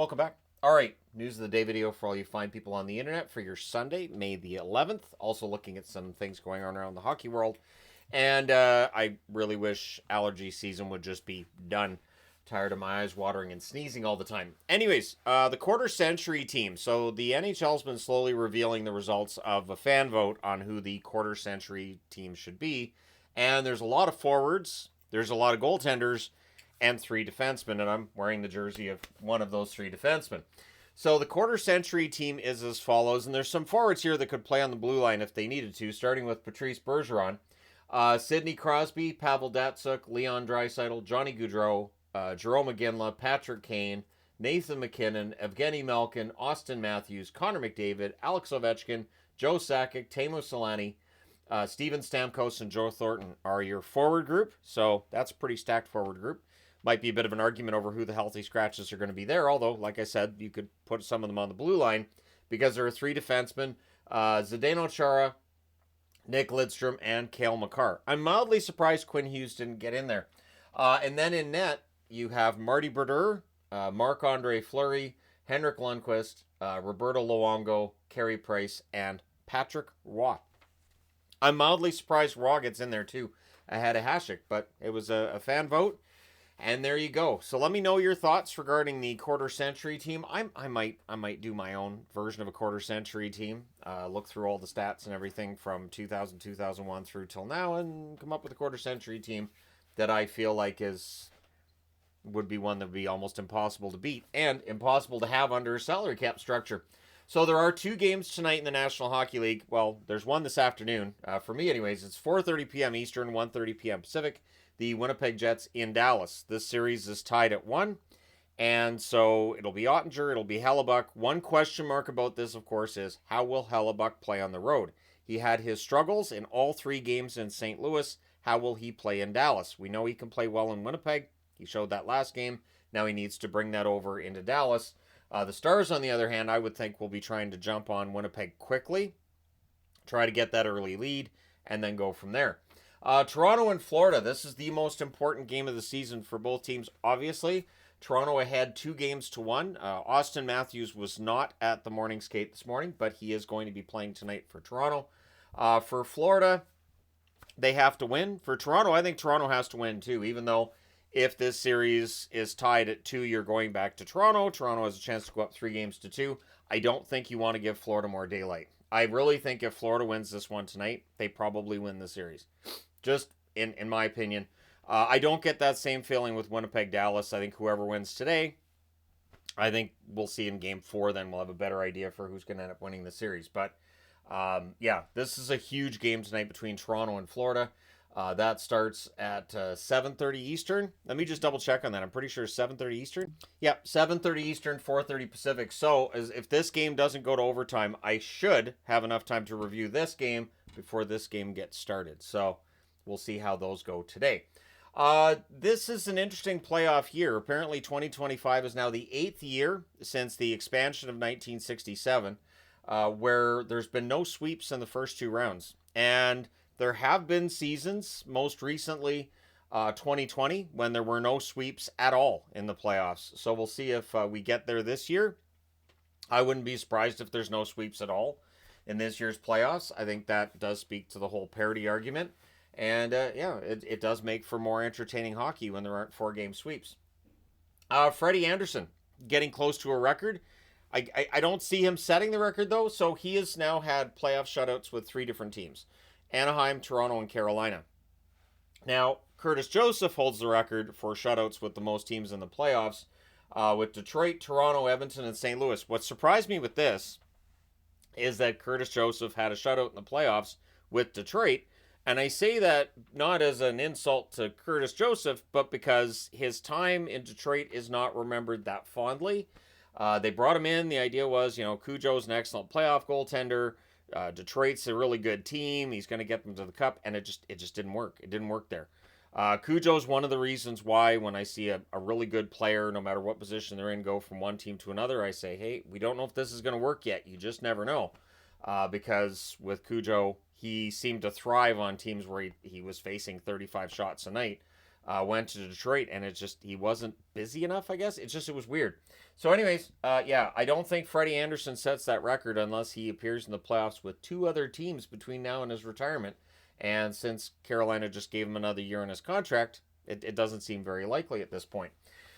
Welcome back. All right, news of the day video for all you fine people on the internet for your Sunday, May the 11th. Also looking at some things going on around the hockey world. And I really wish allergy season would just be done. Tired of my eyes watering and sneezing all the time. Anyways, the quarter century team. So the NHL's been slowly revealing the results of a fan vote on who the quarter century team should be. And there's a lot of forwards, there's a lot of goaltenders, and 3 defensemen, and I'm wearing the jersey of one of those 3 defensemen. So the quarter century team is as follows, and there's some forwards here that could play on the blue line if they needed to, starting with Patrice Bergeron, Sidney Crosby, Pavel Datsyuk, Leon Draisaitl, Johnny Gaudreau, Jerome McGinley, Patrick Kane, Nathan McKinnon, Evgeny Malkin, Austin Matthews, Connor McDavid, Alex Ovechkin, Joe Sakic, Teemu Selanne, Steven Stamkos, and Joe Thornton are your forward group. So that's a pretty stacked forward group. Might be a bit of an argument over who the healthy scratches are going to be there, although, like I said, you could put some of them on the blue line because there are 3 defensemen, Zdeno Chara, Nick Lidstrom, and Cale Makar. I'm mildly surprised Quinn Hughes didn't get in there. And then in net, you have Marty Brodeur, Marc-Andre Fleury, Henrik Lundqvist, Roberto Luongo, Carey Price, and Patrick Roy. I'm mildly surprised Roy gets in there too ahead of Hasek, but it was a fan vote. And there you go. So let me know your thoughts regarding the quarter century team. I might do my own version of a quarter century team. Look through all the stats and everything from 2000, 2001 through till now, and come up with a quarter century team that I feel like would be one that would be almost impossible to beat and impossible to have under a salary cap structure. So there are 2 games tonight in the National Hockey League. Well, there's one this afternoon. For me, anyways, it's 4:30 p.m. Eastern, 1:30 p.m. Pacific. The Winnipeg Jets in Dallas. This series is tied at 1. And so it'll be Ottinger, it'll be Hellebuck. One question mark about this, of course, is how will Hellebuck play on the road? He had his struggles in all 3 games in St. Louis. How will he play in Dallas? We know he can play well in Winnipeg. He showed that last game. Now he needs to bring that over into Dallas. The Stars, on the other hand, I would think will be trying to jump on Winnipeg quickly, try to get that early lead, and then go from there. Toronto and Florida. This is the most important game of the season for both teams, obviously. Toronto ahead 2-1. Austin Matthews was not at the morning skate this morning, but he is going to be playing tonight for Toronto. For Florida, they have to win. For Toronto, I think Toronto has to win too, even though if this series is tied at 2, you're going back to Toronto. Toronto has a chance to go up 3-2. I don't think you want to give Florida more daylight. I really think if Florida wins this one tonight, they probably win the series. Just in my opinion. I don't get that same feeling with Winnipeg-Dallas. I think whoever wins today, I think we'll see in Game 4, then we'll have a better idea for who's going to end up winning the series. But, yeah, this is a huge game tonight between Toronto and Florida. That starts at 7:30 Eastern. Let me just double check on that. I'm pretty sure 7:30 Eastern. Yep, 7:30 Eastern, 4:30 Pacific. So if this game doesn't go to overtime, I should have enough time to review this game before this game gets started. So we'll see how those go today. This is an interesting playoff year. Apparently 2025 is now the 8th year since the expansion of 1967, where there's been no sweeps in the first 2 rounds. And there have been seasons, most recently 2020, when there were no sweeps at all in the playoffs. So we'll see if we get there this year. I wouldn't be surprised if there's no sweeps at all in this year's playoffs. I think that does speak to the whole parity argument. And, yeah, it does make for more entertaining hockey when there aren't 4-game sweeps. Freddie Anderson getting close to a record. I don't see him setting the record, though, so he has now had playoff shutouts with 3 different teams. Anaheim, Toronto, and Carolina. Now, Curtis Joseph holds the record for shutouts with the most teams in the playoffs, with Detroit, Toronto, Edmonton, and St. Louis. What surprised me with this is that Curtis Joseph had a shutout in the playoffs with Detroit. And I say that not as an insult to Curtis Joseph, but because his time in Detroit is not remembered that fondly. They brought him in. The idea was, Cujo's an excellent playoff goaltender. Detroit's a really good team. He's going to get them to the cup, and it just didn't work. It didn't work there. Cujo's one of the reasons why when I see a really good player, no matter what position they're in, go from one team to another, I say, hey, we don't know if this is going to work yet. You just never know. Because with Cujo, he seemed to thrive on teams where he was facing 35 shots a night. went to Detroit, and he wasn't busy enough, I guess. It was weird. So, anyways, yeah, I don't think Freddie Anderson sets that record unless he appears in the playoffs with two other teams between now and his retirement. And since Carolina just gave him another year on his contract, it doesn't seem very likely at this point.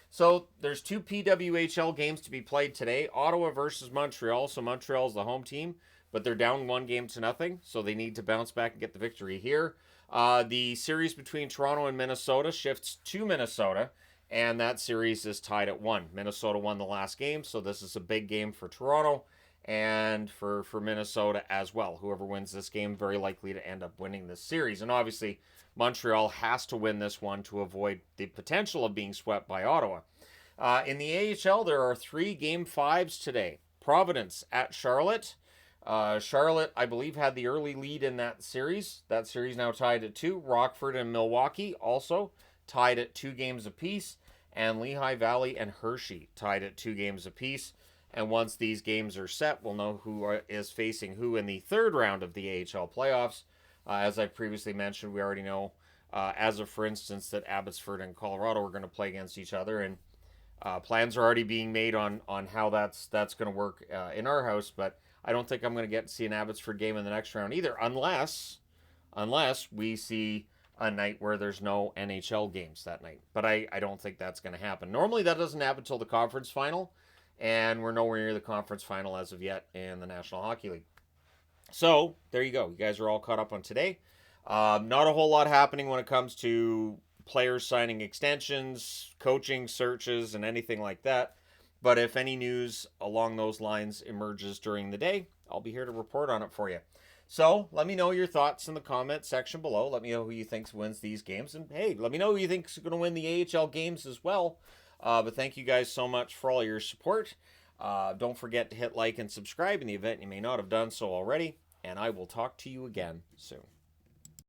So there's two PWHL games to be played today. Ottawa versus Montreal. So Montreal's the home team, but they're down 1-0, so they need to bounce back and get the victory here. The series between Toronto and Minnesota shifts to Minnesota, and that series is tied at 1. Minnesota won the last game, so this is a big game for Toronto and for Minnesota as well. Whoever wins this game very likely to end up winning this series. And obviously, Montreal has to win this one to avoid the potential of being swept by Ottawa. In the AHL, there are 3 Game 5s today. Providence at Charlotte. Charlotte, I believe, had the early lead in that series. That series now tied at 2. Rockford and Milwaukee also tied at 2 games apiece. And Lehigh Valley and Hershey tied at 2 games apiece. And once these games are set, we'll know who is facing who in the third round of the AHL playoffs. As I previously mentioned, we already know, as of, for instance, that Abbotsford and Colorado are going to play against each other. And plans are already being made on how that's going to work in our house. But I don't think I'm going to get to see an Abbotsford game in the next round either, unless we see a night where there's no NHL games that night. But I don't think that's going to happen. Normally that doesn't happen until the conference final. And we're nowhere near the conference final as of yet in the National Hockey League. So, there you go. You guys are all caught up on today. Not a whole lot happening when it comes to players signing extensions, coaching searches, and anything like that. But if any news along those lines emerges during the day, I'll be here to report on it for you. So, let me know your thoughts in the comment section below. Let me know who you think wins these games. And hey, let me know who you think is going to win the AHL games as well. But thank you guys so much for all your support. Don't forget to hit like and subscribe in the event you may not have done so already. And I will talk to you again soon.